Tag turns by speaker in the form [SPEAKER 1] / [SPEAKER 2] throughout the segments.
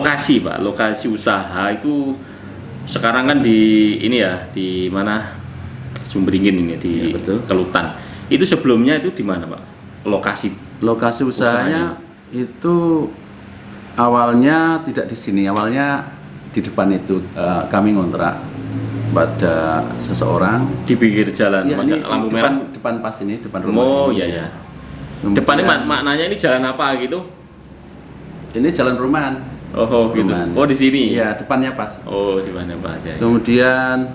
[SPEAKER 1] lokasi Pak, lokasi usaha itu sekarang kan di ini ya, di mana Sumberingin ini di
[SPEAKER 2] Ya, betul.
[SPEAKER 1] Kelutan. Itu sebelumnya itu di mana Pak?
[SPEAKER 2] Lokasi usahanya itu awalnya tidak di sini, awalnya di depan itu kami ngontrak pada seseorang
[SPEAKER 1] Di pinggir jalan,
[SPEAKER 2] ya, ini
[SPEAKER 1] lampu
[SPEAKER 2] depan,
[SPEAKER 1] merah.
[SPEAKER 2] depan pas ini, depan rumah.
[SPEAKER 1] Oh
[SPEAKER 2] ini.
[SPEAKER 1] iya ya.
[SPEAKER 2] Kemudian,
[SPEAKER 1] Depannya maknanya ini jalan apa gitu?
[SPEAKER 2] ini jalan rumahan.
[SPEAKER 1] Oh gitu.
[SPEAKER 2] Rumahan.
[SPEAKER 1] Oh di sini.
[SPEAKER 2] Iya, depannya pas.
[SPEAKER 1] Oh di mana Pak ya.
[SPEAKER 2] Kemudian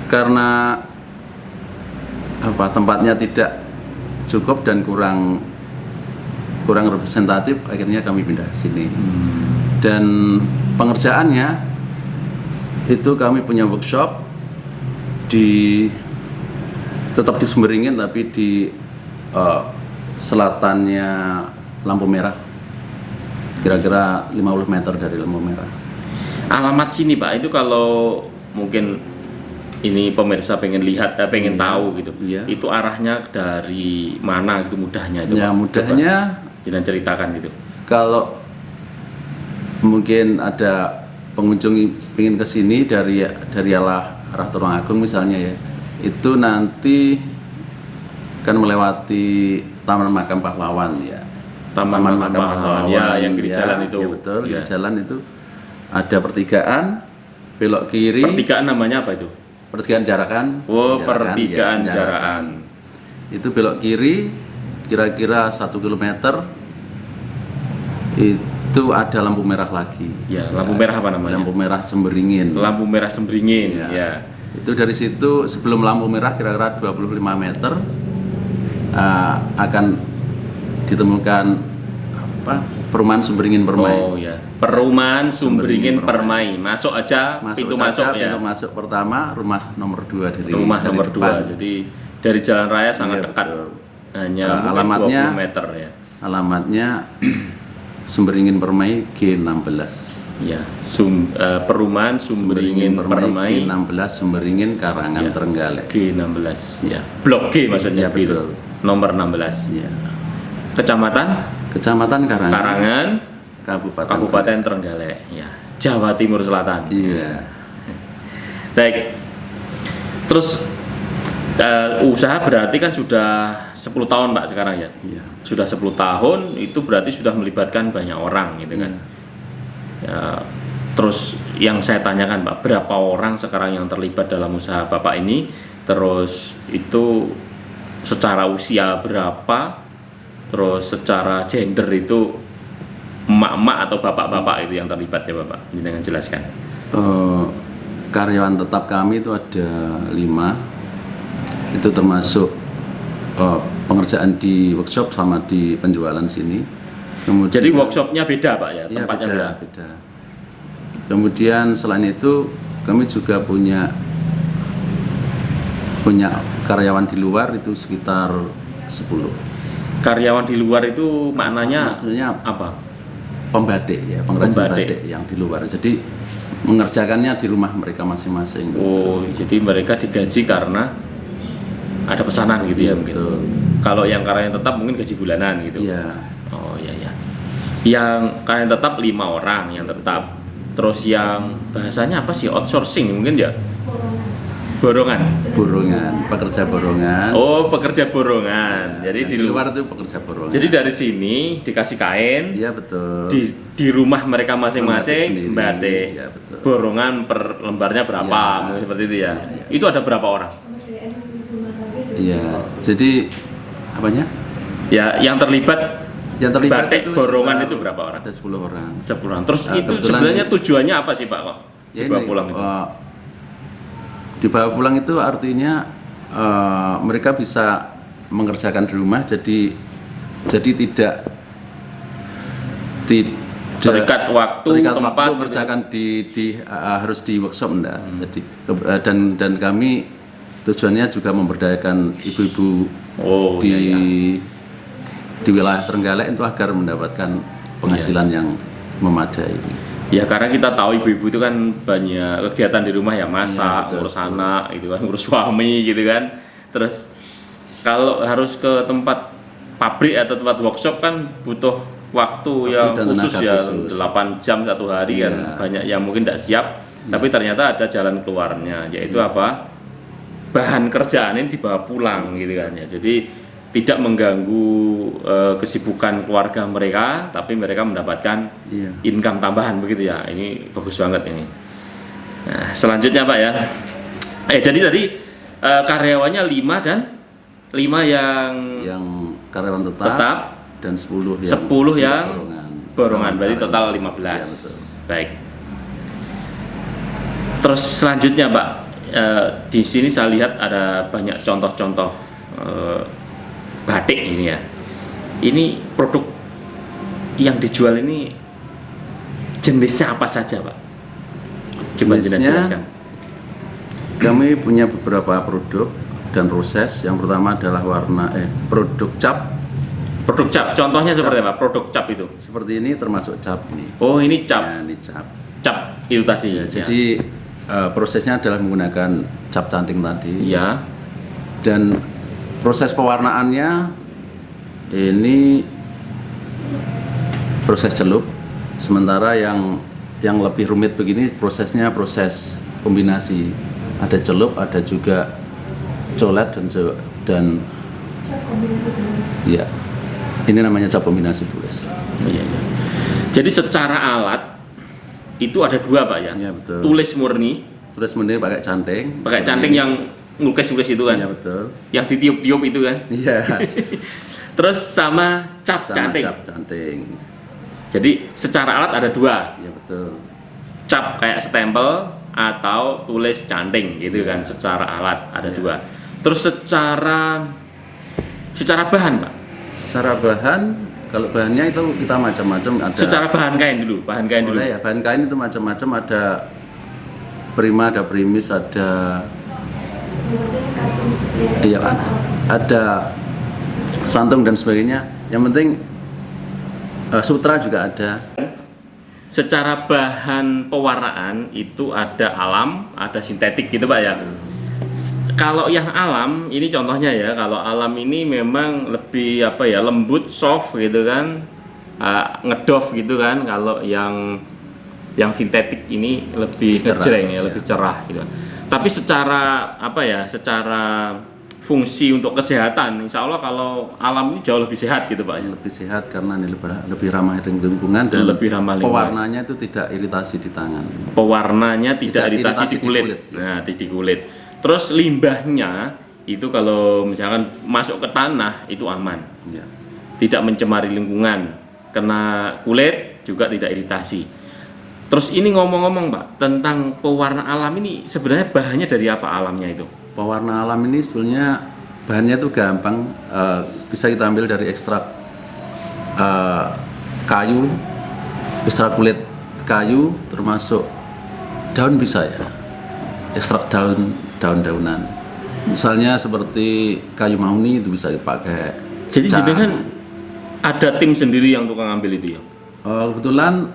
[SPEAKER 2] karena tempatnya tidak cukup dan kurang representatif, akhirnya kami pindah ke sini. Dan pengerjaannya itu kami punya workshop tetap di Sumberingin tapi di selatannya lampu merah, kira-kira 50 meter dari lampu merah.
[SPEAKER 1] Alamat sini Pak itu kalau mungkin ini pemirsa pengen lihat, pengen tahu gitu.
[SPEAKER 2] Iya.
[SPEAKER 1] Itu arahnya dari mana gitu mudahnya itu?
[SPEAKER 2] Ya,
[SPEAKER 1] Pak?
[SPEAKER 2] mudahnya
[SPEAKER 1] Jangan ceritakan gitu.
[SPEAKER 2] kalau mungkin ada pengunjung ingin ke sini dari arah Tulungagung misalnya ya, itu nanti kan melewati Taman Makam Pahlawan ya.
[SPEAKER 1] Taman Makam Pahlawan. Ya, yang kiri jalan itu.
[SPEAKER 2] Ya betul,
[SPEAKER 1] Ya.
[SPEAKER 2] kiri jalan itu ada pertigaan, belok kiri.
[SPEAKER 1] Pertigaan namanya apa itu?
[SPEAKER 2] Pertigaan Jarakan.
[SPEAKER 1] Oh,
[SPEAKER 2] Jarakan,
[SPEAKER 1] pertigaan
[SPEAKER 2] ya,
[SPEAKER 1] Jarakan.
[SPEAKER 2] Itu belok kiri, kira-kira 1 kilometer. Itu ada lampu merah lagi.
[SPEAKER 1] Ya, lampu merah apa namanya?
[SPEAKER 2] Lampu merah Sumberingin.
[SPEAKER 1] Lampu merah Sumberingin.
[SPEAKER 2] Ya.
[SPEAKER 1] Ya.
[SPEAKER 2] Itu dari situ sebelum lampu merah kira-kira 25 meter akan ditemukan perumahan Sumberingin Permai.
[SPEAKER 1] Oh ya. Perumahan Sumberingin Permai. Masuk aja pintu masuk ya.
[SPEAKER 2] Pintu masuk pertama rumah nomor 2 dari
[SPEAKER 1] Rumah
[SPEAKER 2] dari
[SPEAKER 1] nomor
[SPEAKER 2] depan.
[SPEAKER 1] 2. Jadi dari jalan raya sangat
[SPEAKER 2] Iya,
[SPEAKER 1] dekat.
[SPEAKER 2] betul.
[SPEAKER 1] Hanya
[SPEAKER 2] Alamatnya
[SPEAKER 1] 20 meter ya.
[SPEAKER 2] Alamatnya Sumberingin Permai G16.
[SPEAKER 1] Ya, perumahan Sumberingin Permai
[SPEAKER 2] G16 Sumberingin Karangan
[SPEAKER 1] Ya.
[SPEAKER 2] Trenggalek.
[SPEAKER 1] G16.
[SPEAKER 2] Ya.
[SPEAKER 1] Blok G maksudnya
[SPEAKER 2] Ya,
[SPEAKER 1] gitu.
[SPEAKER 2] betul.
[SPEAKER 1] Nomor 16.
[SPEAKER 2] Ya.
[SPEAKER 1] Kecamatan
[SPEAKER 2] Karangan.
[SPEAKER 1] Karangan,
[SPEAKER 2] Kabupaten
[SPEAKER 1] Trenggalek. Ya, Jawa Timur Selatan.
[SPEAKER 2] Iya.
[SPEAKER 1] Baik. Terus usaha berarti kan sudah 10 tahun Pak sekarang ya?
[SPEAKER 2] Iya.
[SPEAKER 1] Sudah 10 tahun itu berarti sudah melibatkan banyak orang gitu kan. Ya, terus yang saya tanyakan Pak, berapa orang sekarang yang terlibat dalam usaha Bapak ini? Terus itu secara usia berapa? Terus secara gender itu emak-emak atau bapak-bapak itu yang terlibat ya Bapak? Jangan jelaskan.
[SPEAKER 2] Karyawan tetap kami itu ada 5. Itu termasuk pengerjaan di workshop sama di penjualan sini. Kemudian,
[SPEAKER 1] Jadi workshopnya beda Pak ya?
[SPEAKER 2] Iya,
[SPEAKER 1] Tempatnya
[SPEAKER 2] beda. Kemudian selain itu kami juga punya karyawan di luar itu sekitar 10.
[SPEAKER 1] Karyawan di luar itu maknanya
[SPEAKER 2] Maksudnya
[SPEAKER 1] apa?
[SPEAKER 2] Pembatik ya, pengrajin
[SPEAKER 1] Pembatik.
[SPEAKER 2] batik yang di luar. Jadi mengerjakannya di rumah mereka masing-masing.
[SPEAKER 1] Oh, jadi mereka digaji karena ada pesanan gitu ya
[SPEAKER 2] Iya,
[SPEAKER 1] mungkin.
[SPEAKER 2] betul.
[SPEAKER 1] Kalau yang karyawan tetap mungkin gaji bulanan gitu.
[SPEAKER 2] Iya.
[SPEAKER 1] Oh iya ya. Yang karyawan tetap 5 orang yang tetap. Terus yang bahasanya apa sih? Outsourcing mungkin ya? Borongan.
[SPEAKER 2] Pekerja borongan.
[SPEAKER 1] Oh, pekerja borongan. Jadi
[SPEAKER 2] Yang
[SPEAKER 1] di
[SPEAKER 2] luar itu pekerja borongan.
[SPEAKER 1] Jadi dari sini dikasih kain.
[SPEAKER 2] Iya, betul.
[SPEAKER 1] Di rumah mereka masing-masing
[SPEAKER 2] Membatik
[SPEAKER 1] batik.
[SPEAKER 2] sendiri. Ya, betul.
[SPEAKER 1] Borongan per lembarnya berapa?
[SPEAKER 2] Ya.
[SPEAKER 1] Mungkin seperti itu ya.
[SPEAKER 2] Ya.
[SPEAKER 1] Itu ada berapa orang?
[SPEAKER 2] Iya. Jadi apanya?
[SPEAKER 1] Ya, yang terlibat batik
[SPEAKER 2] itu
[SPEAKER 1] borongan
[SPEAKER 2] sekitar
[SPEAKER 1] itu berapa orang?
[SPEAKER 2] Ada 10 orang.
[SPEAKER 1] 10 orang. Terus
[SPEAKER 2] Nah,
[SPEAKER 1] itu
[SPEAKER 2] kebetulan
[SPEAKER 1] sebenarnya tujuannya apa sih Pak kok
[SPEAKER 2] Ya,
[SPEAKER 1] dibawa
[SPEAKER 2] ini,
[SPEAKER 1] pulang itu?
[SPEAKER 2] Dibawa pulang itu artinya mereka bisa mengerjakan di rumah, jadi tidak
[SPEAKER 1] Terikat waktu, tempat,
[SPEAKER 2] mengerjakan harus di workshop enggak. Jadi dan kami tujuannya juga memberdayakan ibu-ibu
[SPEAKER 1] Oh,
[SPEAKER 2] di
[SPEAKER 1] iya, iya.
[SPEAKER 2] di wilayah Trenggalek itu agar mendapatkan penghasilan yang memadai.
[SPEAKER 1] Ya karena kita tahu ibu-ibu itu kan banyak kegiatan di rumah ya, masak,
[SPEAKER 2] betul,
[SPEAKER 1] ngurus
[SPEAKER 2] betul.
[SPEAKER 1] anak gitu kan, ngurus suami gitu kan. Terus kalau harus ke tempat pabrik atau tempat workshop kan butuh waktu yang
[SPEAKER 2] dan
[SPEAKER 1] khusus
[SPEAKER 2] tenaga
[SPEAKER 1] ya,
[SPEAKER 2] khusus.
[SPEAKER 1] 8 jam 1 hari
[SPEAKER 2] Iya.
[SPEAKER 1] kan, banyak yang mungkin tidak siap, tapi ternyata ada jalan keluarnya, yaitu apa? Bahan kerjaan ini dibawa pulang gitu kan ya. Jadi tidak mengganggu kesibukan keluarga mereka, tapi mereka mendapatkan
[SPEAKER 2] Iya.
[SPEAKER 1] income tambahan begitu ya. Ini bagus banget ini. Nah, selanjutnya Pak ya. Jadi tadi karyawannya 5 dan 5 yang
[SPEAKER 2] karyawan
[SPEAKER 1] tetap
[SPEAKER 2] dan 10
[SPEAKER 1] yang borongan, berarti total 15.
[SPEAKER 2] Iya, betul.
[SPEAKER 1] Baik. Terus selanjutnya Pak, di sini saya lihat ada banyak contoh-contoh batik ini ya. Ini produk yang dijual ini jenisnya apa saja Pak? Coba
[SPEAKER 2] Jenisnya,
[SPEAKER 1] jelaskan.
[SPEAKER 2] kami punya beberapa produk dan proses. Yang pertama adalah produk cap.
[SPEAKER 1] Produk cap, contohnya seperti apa? Produk cap itu.
[SPEAKER 2] Seperti ini termasuk cap nih.
[SPEAKER 1] Oh, ini cap.
[SPEAKER 2] Ya, ini cap.
[SPEAKER 1] Cap itu tadi.
[SPEAKER 2] Ya, jadi prosesnya adalah menggunakan cap canting tadi.
[SPEAKER 1] Iya.
[SPEAKER 2] Dan proses pewarnaannya ini proses celup. Sementara yang lebih rumit begini prosesnya proses kombinasi. Ada celup, ada juga colet dan ya. Ini namanya cap kombinasi tulis.
[SPEAKER 1] Iya, iya. Jadi secara alat itu ada 2 Pak ya.
[SPEAKER 2] Iya, betul.
[SPEAKER 1] Tulis murni,
[SPEAKER 2] Tulis mending pakai canting.
[SPEAKER 1] pakai canting yang ngelukis-ngelukis itu kan.
[SPEAKER 2] Iya, betul.
[SPEAKER 1] Yang ditiup-tiup itu kan.
[SPEAKER 2] Iya.
[SPEAKER 1] Terus sama cap
[SPEAKER 2] Sama
[SPEAKER 1] canting.
[SPEAKER 2] cap canting.
[SPEAKER 1] Jadi secara alat ada 2.
[SPEAKER 2] Iya, betul.
[SPEAKER 1] Cap kayak stempel atau tulis canting gitu
[SPEAKER 2] Iya.
[SPEAKER 1] kan. Secara alat ada
[SPEAKER 2] Iya.
[SPEAKER 1] 2. Terus secara bahan Pak.
[SPEAKER 2] Secara bahan, kalau bahannya itu kita macam-macam ada.
[SPEAKER 1] Secara bahan kain dulu.
[SPEAKER 2] Boleh ya, bahan kain itu macam-macam, ada prima, ada primis, ada iya kan, ada santung dan sebagainya. Yang penting sutra juga ada.
[SPEAKER 1] Secara bahan pewarnaan itu ada alam, ada sintetik gitu Pak ya. Kalau yang alam ini contohnya ya, kalau alam ini memang lebih apa ya, lembut, soft gitu kan, ngedoff gitu kan. Kalau yang sintetik ini lebih
[SPEAKER 2] Cerah,
[SPEAKER 1] ngejreng ya,
[SPEAKER 2] ya.
[SPEAKER 1] lebih cerah gitu. Tapi secara apa ya, secara fungsi untuk kesehatan, insya Allah kalau alam ini jauh lebih sehat gitu Pak ya.
[SPEAKER 2] Lebih sehat karena ini lebih ramah lingkungan dan
[SPEAKER 1] Lebih ramah lingkungan.
[SPEAKER 2] pewarnanya itu tidak iritasi di tangan.
[SPEAKER 1] Pewarnanya tidak
[SPEAKER 2] Tidak
[SPEAKER 1] iritasi
[SPEAKER 2] iritasi
[SPEAKER 1] di kulit.
[SPEAKER 2] di kulit.
[SPEAKER 1] Nah, di kulit. Terus limbahnya itu kalau misalkan masuk ke tanah itu aman,
[SPEAKER 2] Ya.
[SPEAKER 1] tidak mencemari lingkungan, kena kulit juga tidak iritasi. Terus ini ngomong-ngomong Pak tentang pewarna alam ini, sebenarnya bahannya dari apa alamnya itu?
[SPEAKER 2] Pewarna alam ini sebenarnya bahannya itu gampang, bisa kita ambil dari ekstrak kayu, ekstrak kulit kayu, termasuk daun bisa ya, ekstrak daun-daunan. Misalnya seperti kayu mahoni itu bisa dipakai.
[SPEAKER 1] Jadi jenengan ada tim sendiri yang tukang ambil itu ya?
[SPEAKER 2] Kebetulan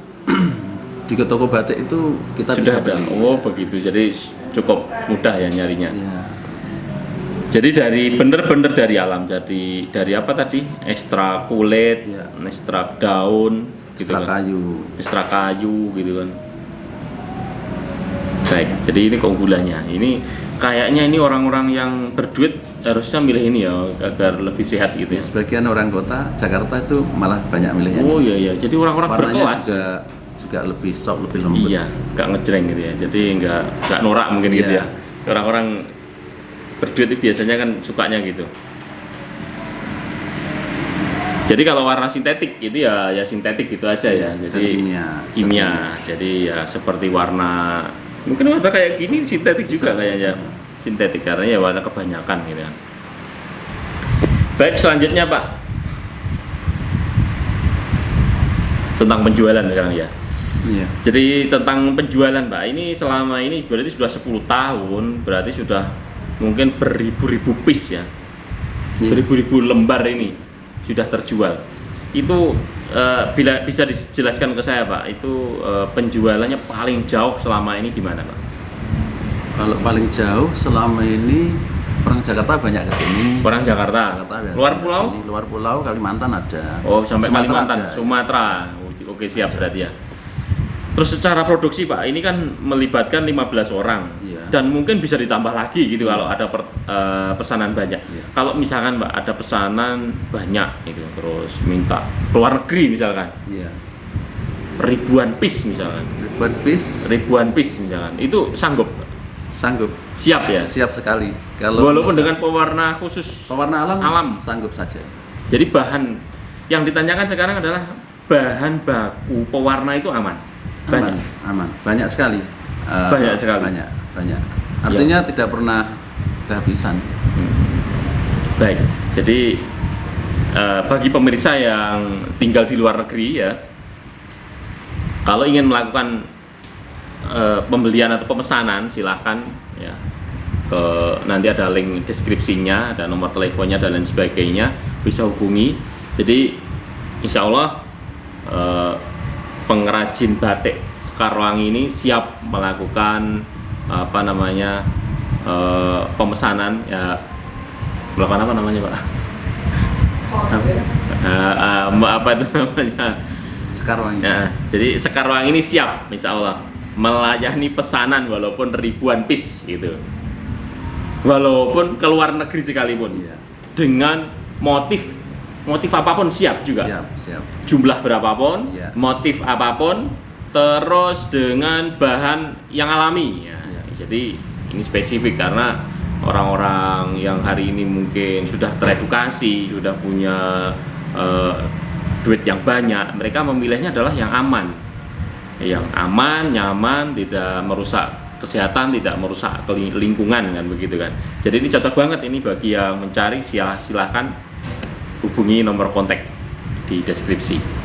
[SPEAKER 2] di toko batik itu kita
[SPEAKER 1] Sudah
[SPEAKER 2] bisa
[SPEAKER 1] ada.
[SPEAKER 2] beli.
[SPEAKER 1] Oh begitu. Jadi cukup mudah ya nyarinya.
[SPEAKER 2] Ya.
[SPEAKER 1] Jadi bener-bener dari alam. Jadi dari apa tadi? Ekstrak kulit,
[SPEAKER 2] Iya.
[SPEAKER 1] ekstrak daun, gitu
[SPEAKER 2] Ekstrak
[SPEAKER 1] kan.
[SPEAKER 2] kayu.
[SPEAKER 1] Ekstrak kayu gitu kan. Baik. Jadi ini keunggulannya. Ini kayaknya ini orang-orang yang berduit harusnya milih ini ya agar lebih sehat gitu.
[SPEAKER 2] Ya, sebagian orang kota Jakarta itu malah banyak milihnya.
[SPEAKER 1] Oh iya iya. Jadi orang-orang
[SPEAKER 2] Warnanya
[SPEAKER 1] berkelas.
[SPEAKER 2] juga lebih soft, lebih lembut.
[SPEAKER 1] Iya, nggak ngejreng gitu ya. Jadi nggak norak mungkin gitu
[SPEAKER 2] Iya.
[SPEAKER 1] ya. Orang-orang berduit itu biasanya kan sukanya gitu. Jadi kalau warna sintetik itu ya sintetik gitu aja ya.
[SPEAKER 2] Dan
[SPEAKER 1] Jadi kimia. Jadi ya seperti warna mungkin warna kayak gini sintetik juga kayaknya. Sintetik karena ya warna kebanyakan gitu ya. Baik, selanjutnya Pak. Tentang penjualan sekarang ya.
[SPEAKER 2] Iya.
[SPEAKER 1] Jadi tentang penjualan Pak, ini selama ini berarti sudah 10 tahun, berarti sudah mungkin beribu-ribu piece ya,
[SPEAKER 2] Iya.
[SPEAKER 1] beribu-ribu lembar ini sudah terjual. Itu bila bisa dijelaskan ke saya Pak, itu penjualannya paling jauh selama ini di mana Pak?
[SPEAKER 2] Kalau paling jauh selama ini orang Jakarta banyak ke sini.
[SPEAKER 1] Orang Jakarta.
[SPEAKER 2] ada
[SPEAKER 1] Luar
[SPEAKER 2] banyak
[SPEAKER 1] pulau?
[SPEAKER 2] sini. Luar pulau Kalimantan ada.
[SPEAKER 1] Oh, sampai
[SPEAKER 2] Sumatera
[SPEAKER 1] Kalimantan,
[SPEAKER 2] ada.
[SPEAKER 1] Sumatera. Oke, siap berarti ya. Terus secara produksi Pak, ini kan melibatkan 15 orang.
[SPEAKER 2] Iya.
[SPEAKER 1] Dan mungkin bisa ditambah lagi gitu kalau ada pesanan banyak.
[SPEAKER 2] Iya.
[SPEAKER 1] Kalau misalkan Pak ada pesanan banyak gitu, terus minta keluar negeri misalkan,
[SPEAKER 2] Iya.
[SPEAKER 1] ribuan piece misalkan. Ribuan piece misalkan. Itu sanggup,
[SPEAKER 2] Sanggup,
[SPEAKER 1] siap ya.
[SPEAKER 2] siap sekali.
[SPEAKER 1] Walaupun
[SPEAKER 2] misal-
[SPEAKER 1] dengan pewarna khusus.
[SPEAKER 2] pewarna alam,
[SPEAKER 1] Alam.
[SPEAKER 2] sanggup saja.
[SPEAKER 1] Jadi bahan yang ditanyakan sekarang adalah bahan baku pewarna itu aman. Banyak.
[SPEAKER 2] Aman, banyak sekali.
[SPEAKER 1] Banyak sekali.
[SPEAKER 2] Banyak. Artinya tidak pernah kehabisan.
[SPEAKER 1] Baik, jadi bagi pemirsa yang tinggal di luar negeri ya, kalau ingin melakukan pembelian atau pemesanan silahkan ya, nanti ada link deskripsinya, ada nomor teleponnya dan lain sebagainya, bisa hubungi. Jadi insya Allah pengrajin batik Sekarwangi ini siap melakukan pemesanan ya, melakukan apa namanya Pak? Apa itu namanya?
[SPEAKER 2] Sekarwangi.
[SPEAKER 1] Ya, jadi Sekarwangi ini siap insya Allah melayani pesanan walaupun ribuan piece gitu, walaupun ke luar negeri sekalipun.
[SPEAKER 2] Iya.
[SPEAKER 1] Dengan motif apapun siap juga.
[SPEAKER 2] Siap.
[SPEAKER 1] Jumlah berapapun,
[SPEAKER 2] Iya.
[SPEAKER 1] motif apapun, terus dengan bahan yang alami ya.
[SPEAKER 2] Iya.
[SPEAKER 1] Jadi ini spesifik karena orang-orang yang hari ini mungkin sudah teredukasi, sudah punya duit yang banyak, mereka memilihnya adalah yang aman, nyaman, tidak merusak kesehatan, tidak merusak lingkungan kan begitu kan. Jadi ini cocok banget ini bagi yang mencari, silahkan hubungi nomor kontak di deskripsi.